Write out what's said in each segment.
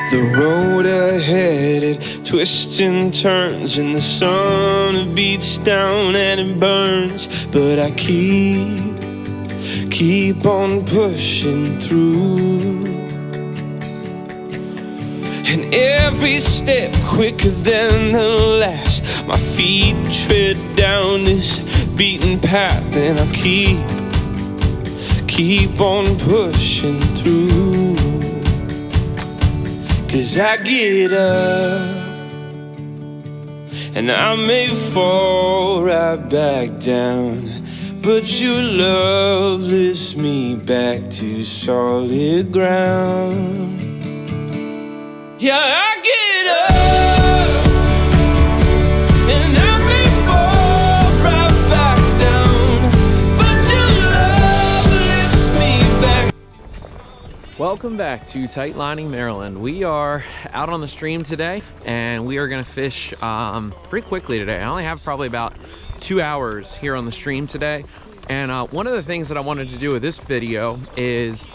The road ahead, it twists and turns, and the sun beats down and it burns. But I keep on pushing through. And every step quicker than the last, my feet tread down this beaten path, and I keep on pushing through. 'Cause I get up and I may fall right back down, but your love lifts me back to solid ground. Yeah, I get up and I may fall right back down, but your love lifts me back. Welcome back to Tightlining Maryland. We are out on the stream today, and we are going to fish pretty quickly today. I only have probably about 2 hours here on the stream today, and one of the things that I wanted to do with this video is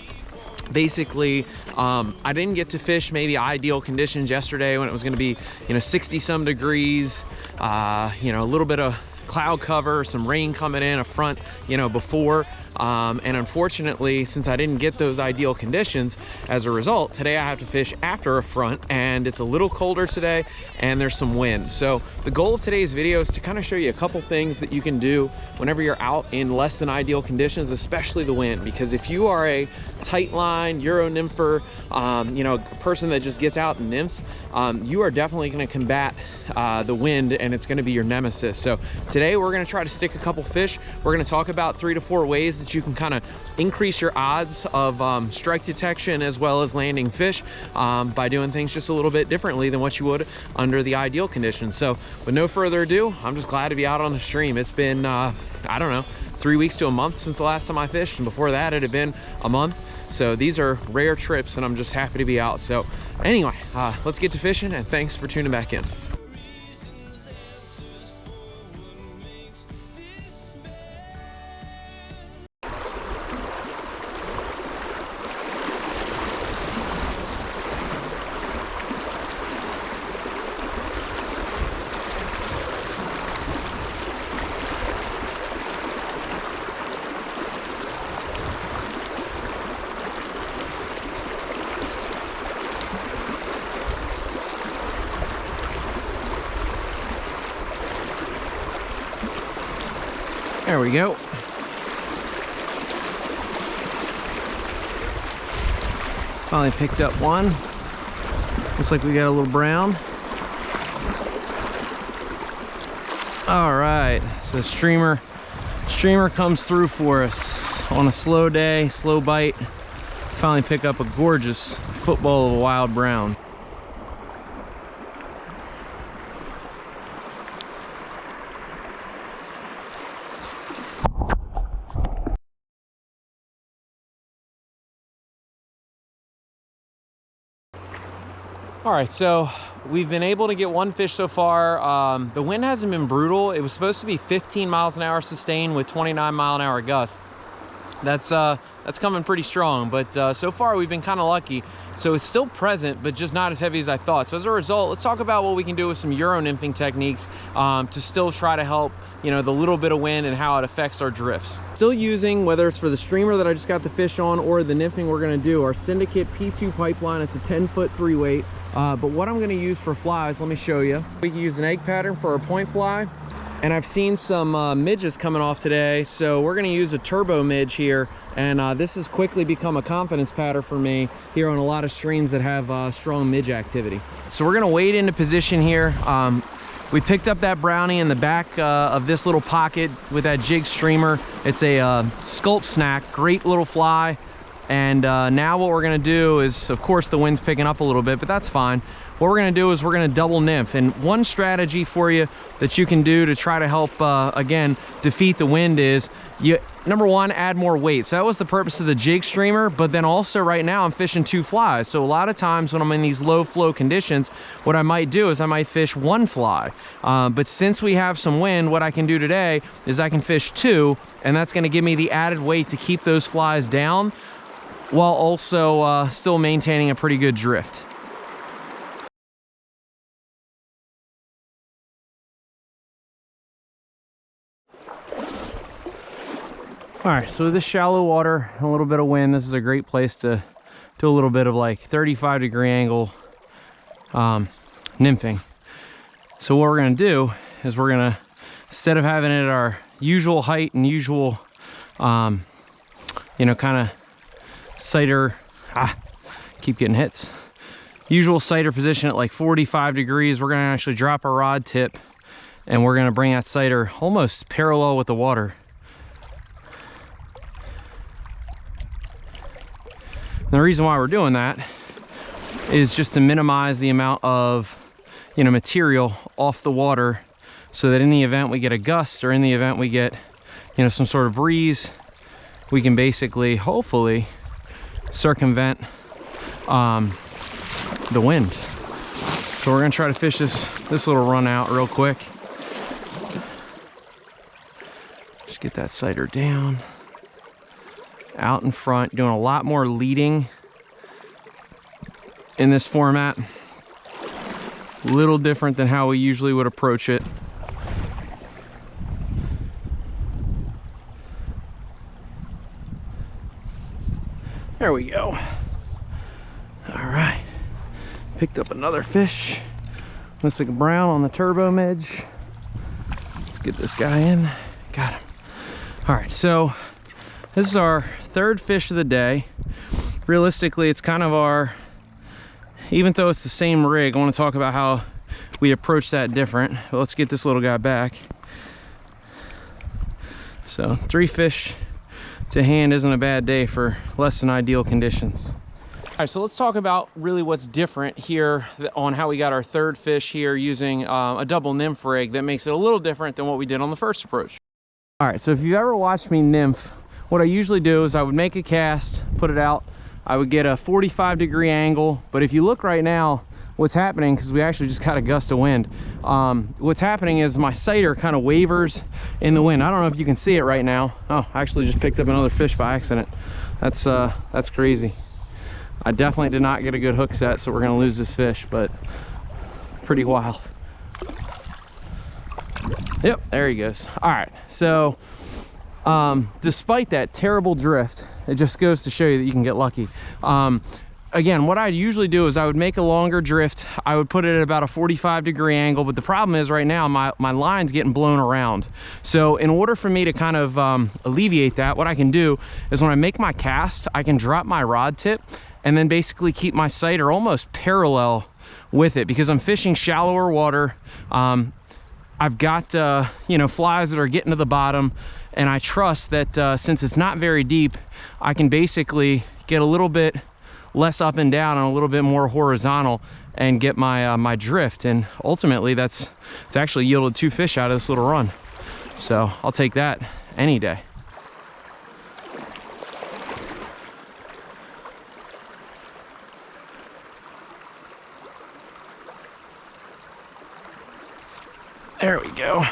basically I didn't get to fish maybe ideal conditions yesterday when it was going to be 60 some degrees, a little bit of cloud cover, some rain coming in a front before, and unfortunately, since I didn't get those ideal conditions, as a result, today I have to fish after a front, and it's a little colder today and there's some wind. So the goal of today's video is to kind of show you a couple things that you can do whenever you're out in less than ideal conditions, especially the wind. Because if you are a tight line Euro nympher, person that just gets out and nymphs, you are definitely going to combat the wind, and it's going to be your nemesis. So today we're going to try to stick a couple fish. We're going to talk about 3 to 4 ways that you can kind of increase your odds of strike detection as well as landing fish by doing things just a little bit differently than what you would under the ideal conditions. So with no further ado, I'm just glad to be out on the stream. It's been I don't know, 3 weeks to a month since the last time I fished, and before that it had been a month. So these are rare trips, and I'm just happy to be out. So anyway, let's get to fishing, and thanks for tuning back in. There we go. Finally picked up one. Looks like we got a little brown. All right, so streamer comes through for us on a slow day, slow bite. Finally pick up a gorgeous football of a wild brown. All right, so we've been able to get one fish so far. The wind hasn't been brutal. It was supposed to be 15 miles an hour sustained with 29-mile-an-hour gusts. That's coming pretty strong, but so far we've been kind of lucky. So it's still present, but just not as heavy as I thought. So as a result, let's talk about what we can do with some Euro nymphing techniques to still try to help, the little bit of wind and how it affects our drifts. Still using, whether it's for the streamer that I just got the fish on or the nymphing we're gonna do, our Syndicate P2 pipeline. It's a 10-foot 3-weight. But what I'm gonna use for flies, let me show you. We can use an egg pattern for our point fly. And I've seen some midges coming off today, so we're gonna use a turbo midge here. And this has quickly become a confidence pattern for me here on a lot of streams that have strong midge activity. So we're gonna wade into position here. We picked up that brownie in the back of this little pocket with that jig streamer. It's a sculpt snack, great little fly. And now what we're gonna do is, of course the wind's picking up a little bit, but that's fine. What we're gonna do is we're gonna double nymph. And one strategy for you that you can do to try to help, again, defeat the wind is, number one, add more weight. So that was the purpose of the jig streamer, but then also right now I'm fishing 2 flies. So a lot of times when I'm in these low flow conditions, what I might do is I might fish 1 fly. But since we have some wind, what I can do today is I can fish 2, and that's gonna give me the added weight to keep those flies down while also still maintaining a pretty good drift. All right, so with this shallow water, a little bit of wind, this is a great place to do a little bit of like 35-degree angle nymphing. So what we're gonna do is we're gonna, instead of having it at our usual height and usual, you know, kind of sighter, keep getting hits. Usual sighter position at like 45 degrees, we're gonna actually drop our rod tip and we're gonna bring that sighter almost parallel with the water. And the reason why we're doing that is just to minimize the amount of, you know, material off the water, so that in the event we get a gust or in the event we get, you know, some sort of breeze, we can basically, hopefully, circumvent the wind. So we're gonna try to fish this little run out real quick. Just get that sighter down, out in front, doing a lot more leading in this format. A little different than how we usually would approach it. There we go. All right, picked up another fish. Looks like a brown on the turbo midge. Let's get this guy in. Got him. All right, so this is our third fish of the day. Realistically, it's kind of our, even though it's the same rig, I want to talk about how we approach that different. But let's get this little guy back. So 3 fish to hand isn't a bad day for less than ideal conditions. All right, so let's talk about really what's different here on how we got our third fish here using a double nymph rig that makes it a little different than what we did on the first approach. All right, so if you've ever watched me nymph, what I usually do is I would make a cast, put it out, I would get a 45-degree angle, but if you look right now, what's happening, because we actually just got a gust of wind, what's happening is my sighter kind of wavers in the wind. I don't know if you can see it right now. Oh, I actually just picked up another fish by accident. That's crazy. I definitely did not get a good hook set, so we're gonna lose this fish, but pretty wild. Yep, there he goes. All right, so despite that terrible drift, it just goes to show you that you can get lucky. Again, what I'd usually do is I would make a longer drift. I would put it at about a 45-degree angle, but the problem is right now my line's getting blown around. So in order for me to kind of alleviate that, what I can do is when I make my cast, I can drop my rod tip and then basically keep my sighter almost parallel with it, because I'm fishing shallower water. I've got you know, flies that are getting to the bottom, and I trust that since it's not very deep, I can basically get a little bit less up and down and a little bit more horizontal and get my my drift. And ultimately it's actually yielded 2 fish out of this little run, so I'll take that any day. There we go.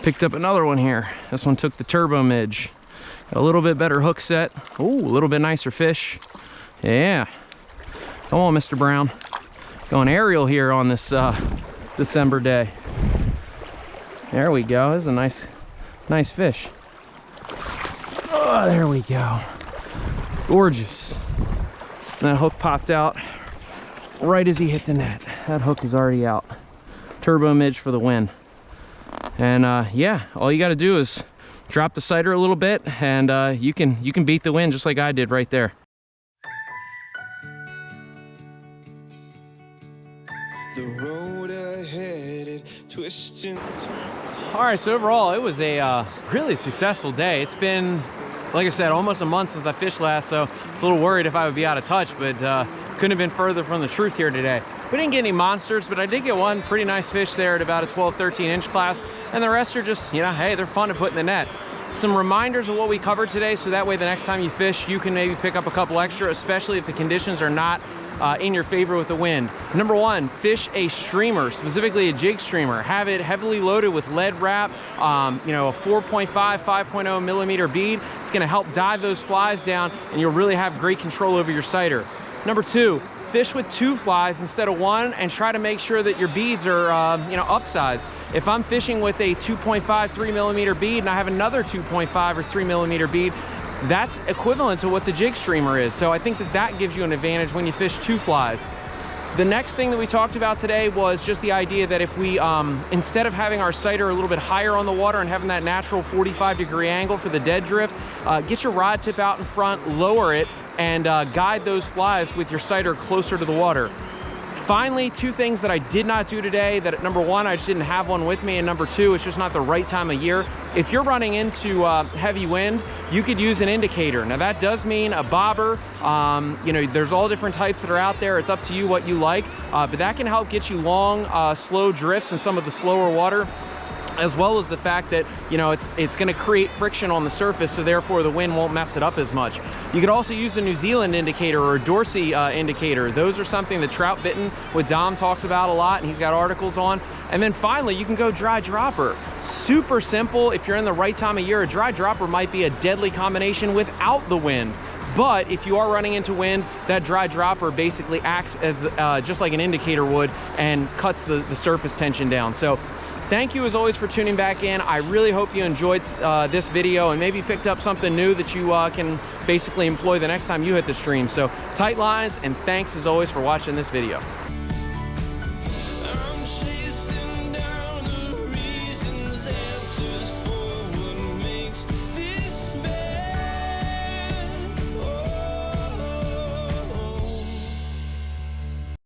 Picked up another one here. This one took the turbo midge. Got a little bit better hook set. Ooh, a little bit nicer fish. Yeah. Come on, Mr. Brown. Going aerial here on this December day. There we go. This is a nice fish. Oh, there we go. Gorgeous. And that hook popped out right as he hit the net. That hook is already out. Turbo midge for the win. And yeah, all you got to do is drop the sighter a little bit, and you can beat the wind just like I did right there. The road ahead, it twists and turns. All right, so overall it was a really successful day. It's been, like I said, almost a month since I fished last, so I was a little worried if I would be out of touch, but couldn't have been further from the truth here today. We didn't get any monsters, but I did get one pretty nice fish there at about a 12-13 inch class, and the rest are just, you know, hey, they're fun to put in the net. Some reminders of what we covered today, so that way the next time you fish, you can maybe pick up a couple extra, especially if the conditions are not in your favor with the wind. Number 1, fish a streamer, specifically a jig streamer. Have it heavily loaded with lead wrap, you know, a 4.5, 5.0 millimeter bead. It's gonna help dive those flies down, and you'll really have great control over your sighter. Number 2, fish with 2 flies instead of 1, and try to make sure that your beads are, you know, upsized. if I'm fishing with a 2.5, 3 millimeter bead and I have another 2.5 or 3 millimeter bead, that's equivalent to what the jig streamer is. So I think that that gives you an advantage when you fish 2 flies. The next thing that we talked about today was just the idea that if we, instead of having our sighter a little bit higher on the water and having that natural 45-degree angle for the dead drift, get your rod tip out in front, lower it, and guide those flies with your sighter closer to the water. Finally, 2 things that I did not do today, that number 1, I just didn't have one with me, and number 2, it's just not the right time of year. If you're running into heavy wind, you could use an indicator. Now that does mean a bobber. You know, there's all different types that are out there. It's up to you what you like, but that can help get you long, slow drifts in some of the slower water, as well as the fact that, you know, it's going to create friction on the surface, so therefore the wind won't mess it up as much. You could also use a New Zealand indicator or a Dorsey indicator. Those are something that Trout Bitten with Dom talks about a lot, and he's got articles on. And then finally, you can go dry dropper. Super simple. If you're in the right time of year, a dry dropper might be a deadly combination without the wind. But if you are running into wind, that dry dropper basically acts as just like an indicator would and cuts the surface tension down. So thank you as always for tuning back in. I really hope you enjoyed this video and maybe picked up something new that you can basically employ the next time you hit the stream. So tight lines, and thanks as always for watching this video.